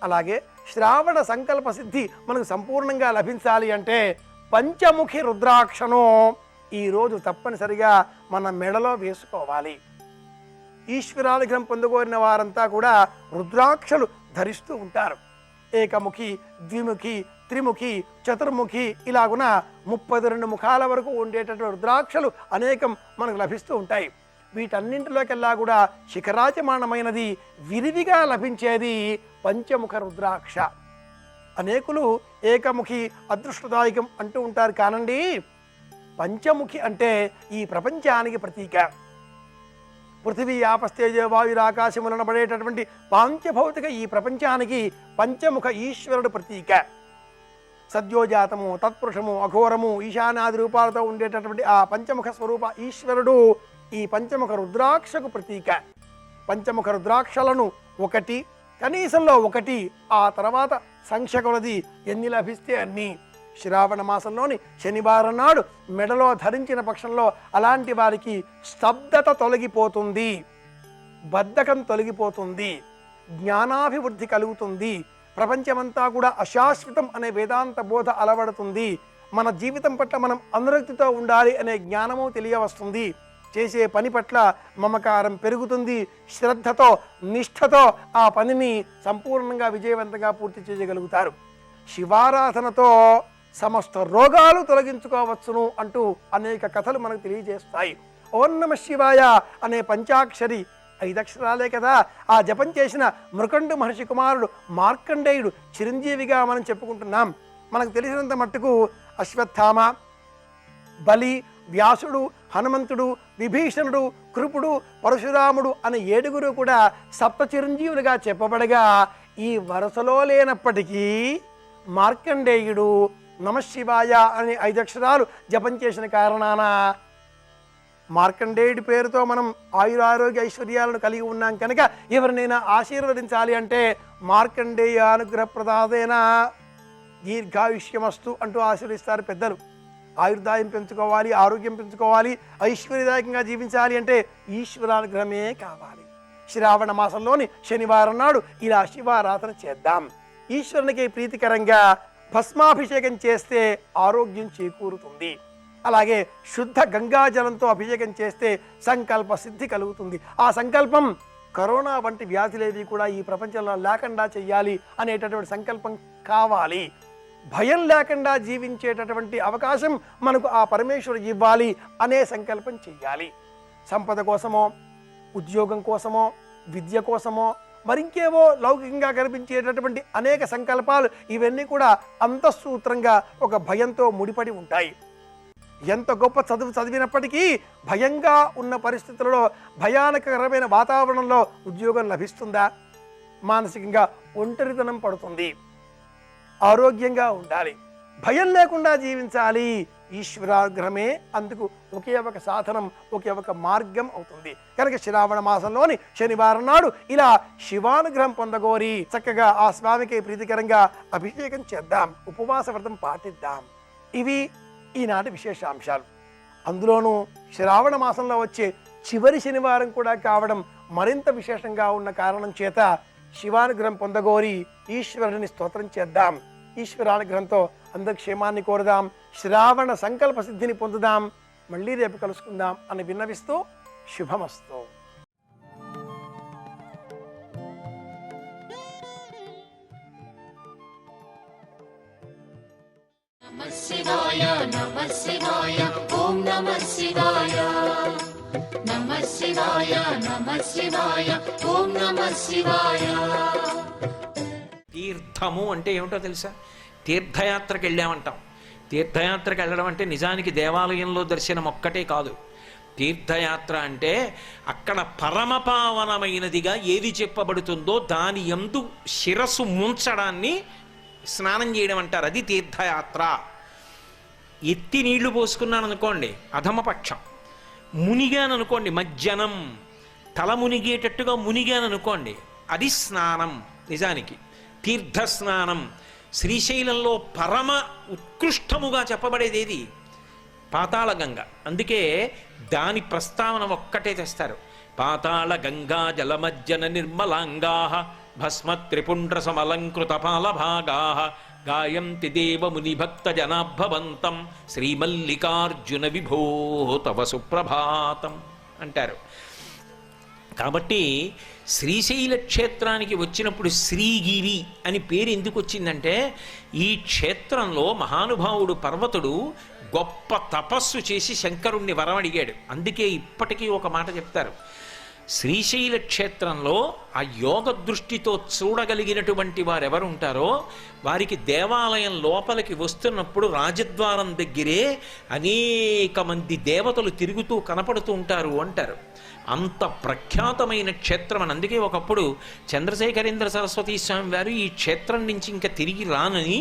అలాగే శ్రావణ సంకల్ప సిద్ధి మనకు సంపూర్ణంగా లభించాలి అంటే పంచముఖి రుద్రాక్షను ఈరోజు తప్పనిసరిగా మన మెడలో వేసుకోవాలి. ఈశ్వరానుగ్రహం పొందుకోరిన వారంతా కూడా రుద్రాక్షలు ధరిస్తూ ఉంటారు. ఏకముఖి, ద్విముఖి, త్రిముఖి, చతుర్ముఖి ఇలాగున 32 ముఖాల వరకు ఉండేటటువంటి రుద్రాక్షలు అనేకం మనకు లభిస్తూ ఉంటాయి. వీటన్నింటిలోకెల్లా కూడా శిఖరాచమానమైనది విరివిగా లభించేది పంచముఖ రుద్రాక్ష. అనేకులు ఏకముఖి అదృష్టదాయకం అంటూ ఉంటారు కానండి, పంచముఖి అంటే ఈ ప్రపంచానికి ప్రతీక. పృథివీ ఆపస్తేజ వాయురాకాశములను పడేటటువంటి పాంచభౌతిక ఈ ప్రపంచానికి పంచముఖ ఈశ్వరుడు ప్రతీక. సద్యోజాతము, తత్పురుషము, అఘోరము, ఈశానాది రూపాలతో ఉండేటటువంటి ఆ పంచముఖ స్వరూప ఈశ్వరుడు ఈ పంచముఖ రుద్రాక్షకు ప్రతీక. పంచముఖ రుద్రాక్షలను ఒకటి, కనీసంలో ఒకటి, ఆ తర్వాత సంఖ్యకులది ఎన్ని లభిస్తే అన్ని. శ్రావణ మాసంలోని శనివారం నాడు మెడలో ధరించిన పక్షంలో అలాంటి వారికి స్తబ్దత తొలగిపోతుంది, బద్ధకం తొలగిపోతుంది, జ్ఞానాభివృద్ధి కలుగుతుంది, ప్రపంచమంతా కూడా అశాశ్వతం అనే వేదాంత బోధ అలవడుతుంది, మన జీవితం పట్ల మనం అనురక్తితో ఉండాలి అనే జ్ఞానము తెలియవస్తుంది, చేసే పని పట్ల మమకారం పెరుగుతుంది, శ్రద్ధతో నిష్ఠతో ఆ పనిని సంపూర్ణంగా విజయవంతంగా పూర్తి చేయగలుగుతారు. శివారాధనతో సమస్త రోగాలు తొలగించుకోవచ్చును అంటూ అనేక కథలు మనకు తెలియజేస్తాయి. ఓం నమ శివాయ అనే పంచాక్షరి 5 అక్షరాలే కదా. ఆ జపం చేసిన మృకండు మహర్షి కుమారుడు మార్కండేయుడు చిరంజీవిగా మనం చెప్పుకుంటున్నాం. మనకు తెలిసినంత మట్టుకు అశ్వత్థామ, బలి, వ్యాసుడు, హనుమంతుడు, విభీషణుడు, కృపుడు, పరశురాముడు అనే 7 కూడా సప్త చిరంజీవులుగా చెప్పబడగా ఈ వరుసలో లేనప్పటికీ మార్కండేయుడు నమశివాయ అనే 5 అక్షరాలు జపం చేసిన కారణాన మార్కండేయుడి పేరుతో మనం ఆయురారోగ్య ఐశ్వర్యాలను కలిగి ఉన్నాం కనుక ఎవరినైనా ఆశీర్వదించాలి అంటే మార్కండేయ అనుగ్రహ ప్రదాదేన దీర్ఘాయుష్యమస్తు అంటూ ఆశీర్వదిస్తారు పెద్దలు. ఆయుర్దాయం పెంచుకోవాలి, ఆరోగ్యం పెంచుకోవాలి, ఐశ్వర్యదాయకంగా జీవించాలి అంటే ఈశ్వరానుగ్రహమే కావాలి. శ్రావణ మాసంలోని శనివారం నాడు ఇలా శివారాధన చేద్దాం. ఈశ్వరునికి ప్రీతికరంగా భస్మాభిషేకం చేస్తే ఆరోగ్యం చేకూరుతుంది. అలాగే శుద్ధ గంగాజలంతో అభిషేకం చేస్తే సంకల్ప సిద్ధి కలుగుతుంది. ఆ సంకల్పం కరోనా వంటి వ్యాధులేవి కూడా ఈ ప్రపంచంలో లేకుండా చెయ్యాలి అనేటటువంటి సంకల్పం కావాలి. భయం లేకుండా జీవించేటటువంటి అవకాశం మనకు ఆ పరమేశ్వరుడు ఇవ్వాలి అనే సంకల్పం చెయ్యాలి. సంపద కోసమో, ఉద్యోగం కోసమో, విద్య కోసమో, మరింకేవో లౌకికంగా కనిపించేటటువంటి అనేక సంకల్పాలు ఇవన్నీ కూడా అంతఃసూత్రంగా ఒక భయంతో ముడిపడి ఉంటాయి. ఎంత గొప్ప చదువు చదివినప్పటికీ భయంగా ఉన్న పరిస్థితులలో, భయానకరమైన వాతావరణంలో ఉద్యోగం లభిస్తుందా? మానసికంగా ఒంటరితనం పడుతుంది. ఆరోగ్యంగా ఉండాలి, భయం లేకుండా జీవించాలి. ఈశ్వరానుగ్రహమే అందుకు ఒకే ఒక సాధనం, ఒకే ఒక మార్గం అవుతుంది. కనుక శ్రావణ మాసంలోని శనివారం నాడు ఇలా శివానుగ్రహం పొందగోరి చక్కగా ఆ స్వామికి ప్రీతికరంగా అభిషేకం చేద్దాం, ఉపవాస వ్రతం పాటిద్దాం. ఇవి ఈనాటి విశేషాంశాలు. అందులోనూ శ్రావణ మాసంలో వచ్చే చివరి శనివారం కూడా కావడం మరింత విశేషంగా ఉన్న కారణం చేత శివానుగ్రహం పొందగోరి ఈశ్వరుని స్తోత్రం చేద్దాం. ఈశ్వరానుగ్రహంతో అందరి క్షేమాన్ని కోరుదాం, శ్రావణ సంకల్ప సిద్ధిని పొందుదాం. మళ్ళీ రేపు కలుసుకుందాం అని విన్నవిస్తూ శుభమస్తు. నమః శివాయ నమః శివాయ ఓం నమః శివాయ నమః శివాయ నమః శివాయ ఓం నమః శివాయ. తీర్థము అంటే ఏమిటో తెలుసా? తీర్థయాత్రకు వెళ్ళామంటాం. తీర్థయాత్రకు వెళ్ళడం అంటే నిజానికి దేవాలయంలో దర్శనం ఒక్కటే కాదు. తీర్థయాత్ర అంటే అక్కడ పరమపావనమైనదిగా ఏది చెప్పబడుతుందో దాని యందు శిరస్సు ముంచడాన్ని స్నానం చేయడం అంటారు. అది తీర్థయాత్ర. ఎత్తి నీళ్లు పోసుకున్నాను అనుకోండి అధమపక్షం, మునిగాను అనుకోండి మజ్జనం, తల మునిగేటట్టుగా మునిగాను అనుకోండి అది స్నానం. నిజానికి తీర్థస్నానం శ్రీశైలంలో పరమ ఉత్కృష్టముగా చెప్పబడేది ఏది? పాతాళ గంగ. అందుకే దాని ప్రస్తావన ఒక్కటే తెస్తారు. పాతాళ గంగా జలమజ్జన నిర్మలాంగా భస్మ త్రిపుండ్ర సమలంకృత పాలభాగా గాయంతి దేవ ముని భక్త జనాభవంతం శ్రీమల్లికార్జున విభో తవ సుప్రభాతం అంటారు. కాబట్టి శ్రీశైల క్షేత్రానికి వచ్చినప్పుడు శ్రీగిరి అని పేరు ఎందుకు వచ్చిందంటే ఈ క్షేత్రంలో మహానుభావుడు పర్వతుడు గొప్ప తపస్సు చేసి శంకరుణ్ణి వరం అడిగాడు. అందుకే ఇప్పటికీ ఒక మాట చెప్తారు, శ్రీశైల క్షేత్రంలో ఆ యోగ దృష్టితో చూడగలిగినటువంటి వారెవరు ఉంటారో వారికి దేవాలయం లోపలికి వస్తున్నప్పుడు రాజద్వారం దగ్గరే అనేక మంది దేవతలు తిరుగుతూ కనపడుతూ ఉంటారు అంటారు. అంత ప్రఖ్యాతమైన క్షేత్రం అని. అందుకే ఒకప్పుడు చంద్రశేఖరేంద్ర సరస్వతీ స్వామి వారు ఈ క్షేత్రం నుంచి ఇంకా తిరిగి రానని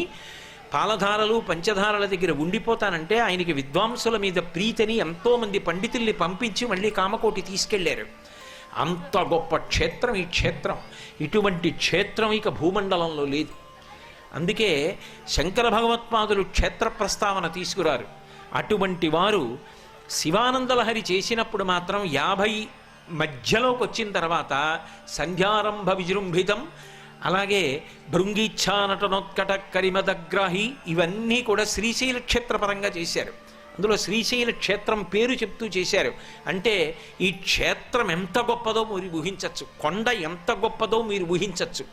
పాలధారలు పంచధారల దగ్గర ఉండిపోతానంటే ఆయనకి విద్వాంసుల మీద ప్రీతిని ఎంతోమంది పండితుల్ని పంపించి మళ్ళీ కామకోటి తీసుకెళ్లారు. అంత గొప్ప క్షేత్రం ఈ క్షేత్రం. ఇటువంటి క్షేత్రం ఇక భూమండలంలో లేదు. అందుకే శంకర భగవత్పాదులు క్షేత్ర ప్రస్తావన తీసుకురారు. అటువంటి వారు శివానందలహరి చేసినప్పుడు మాత్రం 50 మధ్యలోకి వచ్చిన తర్వాత సంధ్యారంభ విజృంభితం, అలాగే భృంగీచ్ఛా నటనోత్కట కరిమదగ్రాహి, ఇవన్నీ కూడా శ్రీశైల క్షేత్రపరంగా చేశారు. అందులో శ్రీశైల క్షేత్రం పేరు చెప్తూ చేశారు. అంటే ఈ క్షేత్రం ఎంత గొప్పదో మీరు ఊహించవచ్చు, కొండ ఎంత గొప్పదో మీరు ఊహించవచ్చు.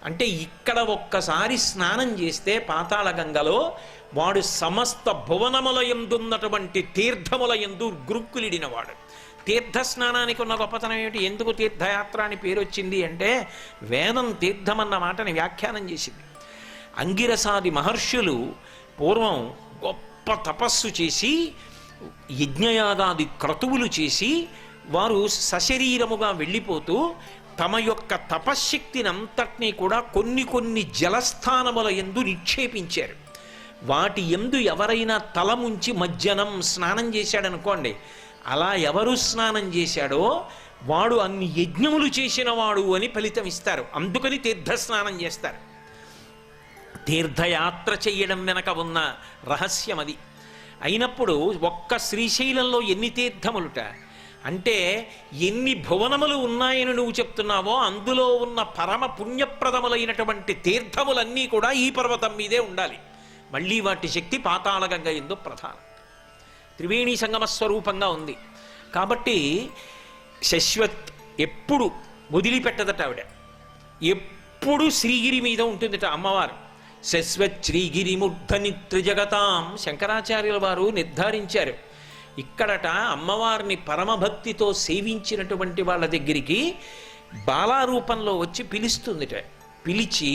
అంటే ఇక్కడ ఒక్కసారి స్నానం చేస్తే పాతాళ గంగలో వాడు సమస్త భువనముల యందున్నటువంటి తీర్థముల యందు గ్రుక్కులిడినవాడు. తీర్థ స్నానానికి ఉన్న గొప్పతనం ఏమిటి? ఎందుకు తీర్థయాత్ర అని పేరు వచ్చింది అంటే వేదం తీర్థమన్న మాటని వ్యాఖ్యానం చేసింది. అంగిరసాది మహర్షులు పూర్వం గొప్ప తపస్సు చేసి యజ్ఞయాగాది క్రతువులు చేసి వారు సశరీరముగా వెళ్ళిపోతూ తమ యొక్క తపశ్శక్తిని అంతటినీ కూడా కొన్ని జలస్థానముల యందు నిక్షేపించారు. వాటి యందు ఎవరైనా తలముంచి మజ్జనం స్నానం చేశాడనుకోండి, అలా ఎవరు స్నానం చేశాడో వాడు అన్ని యజ్ఞములు చేసిన వాడు అని ఫలితం ఇస్తారు. అందుకని తీర్థస్నానం చేస్తారు. తీర్థయాత్ర చెయ్యడం వెనక ఉన్న రహస్యం అది. అయినప్పుడు ఒక్క శ్రీశైలంలో ఎన్ని తీర్థములుట అంటే ఎన్ని భువనములు ఉన్నాయని నువ్వు చెప్తున్నావో అందులో ఉన్న పరమ పుణ్యప్రదములైనటువంటి తీర్థములన్నీ కూడా ఈ పర్వతం మీదే ఉండాలి. మళ్ళీ వాటి శక్తి పాతాళగంగ యందు ప్రధానం. త్రివేణి సంగమ స్వరూపంగా ఉంది కాబట్టి శశ్వత్ ఎప్పుడు వదిలిపెట్టదట ఆవిడ. ఎప్పుడు శ్రీగిరి మీద ఉంటుందట అమ్మవారు. శశ్వత్ శ్రీగిరి మూర్ధని త్రిజగతాం శంకరాచార్యుల వారు నిర్ధారించారు. ఇక్కడట అమ్మవారిని పరమభక్తితో సేవించినటువంటి వాళ్ళ దగ్గరికి బాలారూపంలో వచ్చి పిలుస్తుందిట. పిలిచి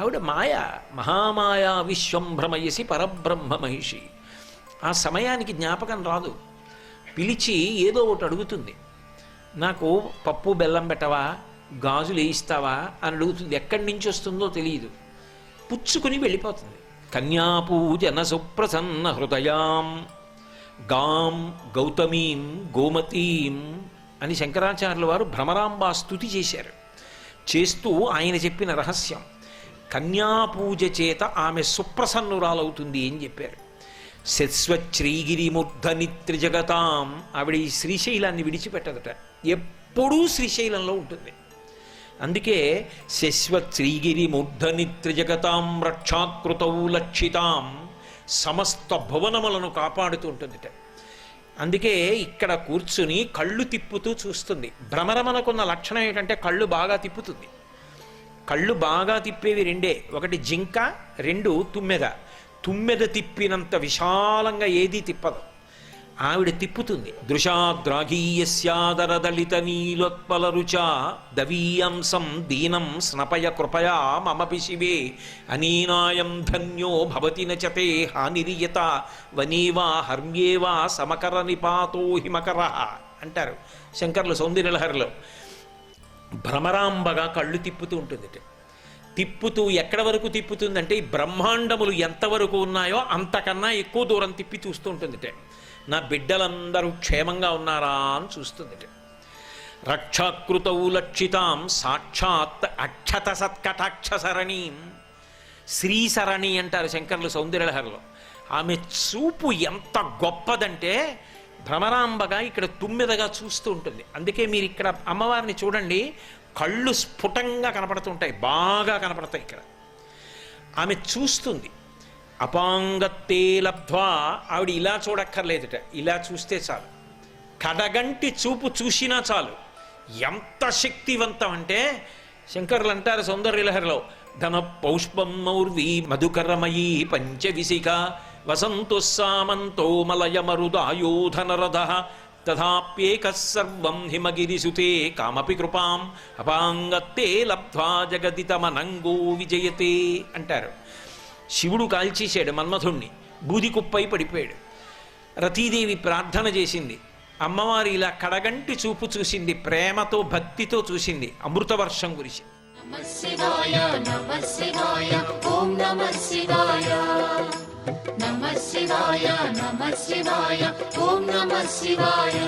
ఆవిడ మహామాయా విశ్వం భ్రమయసి పరబ్రహ్మ మహిషి. ఆ సమయానికి జ్ఞాపకం రాదు. పిలిచి ఏదో ఒకటి అడుగుతుంది. నాకు పప్పు బెల్లం పెట్టవా, గాజులు వేయిస్తావా అని అడుగుతుంది. ఎక్కడి నుంచి వస్తుందో తెలియదు. పుచ్చుకుని వెళ్ళిపోతుంది. కన్యాపూజన సుప్రసన్న హృదయాం గాం గౌతమీం గోమతీం అని శంకరాచార్యుల వారు భ్రమరాంబా స్తుతి చేశారు. చేస్తూ ఆయన చెప్పిన రహస్యం కన్యాపూజ చేత ఆమె సుప్రసన్నురాలవుతుంది అని చెప్పారు. శశ్వశ్రీగిరిమూర్ధని త్రిజగతాం. ఆవిడ ఈ శ్రీశైలాన్ని విడిచిపెట్టదట, ఎప్పుడూ శ్రీశైలంలో ఉంటుంది. అందుకే శశ్వశ్రీగిరిమూర్ధని త్రిజగతాం రక్షాకృతౌ లక్షితాం, సమస్త భువనములను కాపాడుతూ ఉంటుందిట. అందుకే ఇక్కడ కూర్చుని కళ్ళు తిప్పుతూ చూస్తుంది. భ్రమరమనకున్న లక్షణం ఏంటంటే కళ్ళు బాగా తిప్పుతుంది. కళ్ళు బాగా తిప్పేవి రెండే, ఒకటి జింక, రెండు తుమ్మెద. తుమ్మెద తిప్పినంత విశాలంగా ఏదీ తిప్పదు, ఆవిడ తిప్పుతుంది. దృశాద్రాఘీయస్యాదరదళిత నీలోత్పల రుచా దవీయంసం దీనం స్నపయ కృపయా మమపి శివే అనీనాయం ధన్యో భవతి నచతే హానిరియత వనీవా హర్మ్యేవా సమకర నిపాతో హిమకర అంటారు శంకర్లు సౌందర్యలహరిలో. భ్రమరాంబగా కళ్ళు తిప్పుతూ ఉంటుంది. తిప్పుతూ ఎక్కడ వరకు తిప్పుతుందంటే ఈ బ్రహ్మాండములు ఎంతవరకు ఉన్నాయో అంతకన్నా ఎక్కువ దూరం తిప్పి చూస్తూ ఉంటుంది. నా బిడ్డలందరూ క్షేమంగా ఉన్నారా అని చూస్తుంది. రక్షాకృతౌ లక్షితాం సాక్షాత్ అక్షత సత్కటాక్షసరణీం. శ్రీసరణి అంటారు శంకర్లు సౌందర్యలహరిలో. ఆమె చూపు ఎంత గొప్పదంటే భ్రమరాంబగా ఇక్కడ తుమ్మెదగా చూస్తూ ఉంటుంది. అందుకే మీరు ఇక్కడ అమ్మవారిని చూడండి, కళ్ళు స్ఫుటంగా కనపడుతుంటాయి, బాగా కనపడతాయి. ఇక్కడ ఆమె చూస్తుంది. అపాంగత్తే లబ్ధ్వా. ఆవిడ ఇలా చూడక్కర్లేదుట, ఇలా చూస్తే చాలు. కడగంటి చూపు చూసినా చాలు. ఎంత శక్తివంతం అంటే శంకరులు అంటారు సౌందర్యలహరిలో, ధన పౌష్పం మౌర్వీ మధుకరమయీ పంచవిశిఖ వసంతు సామంతో మలయ మరుదాయోధనరథ తథాప్యేక సర్వం హిమగిరిసుతే కామపి కృపాం అపాంగత్తే లబ్ధ్వా జగదితమనంగో విజయతే అంటారు. శివుడు కాల్చేశాడు మన్మథుణ్ణి, బూది కుప్పై పడిపోయాడు. రతీదేవి ప్రార్థన చేసింది, అమ్మవారి ఇలా కడగంటి చూపు చూసింది, ప్రేమతో భక్తితో చూసింది, అమృతవర్షం కురిసింది. నమః శివాయ నమః శివాయ ఓం నమః శివాయ నమః శివాయ నమః శివాయ ఓం నమః శివాయ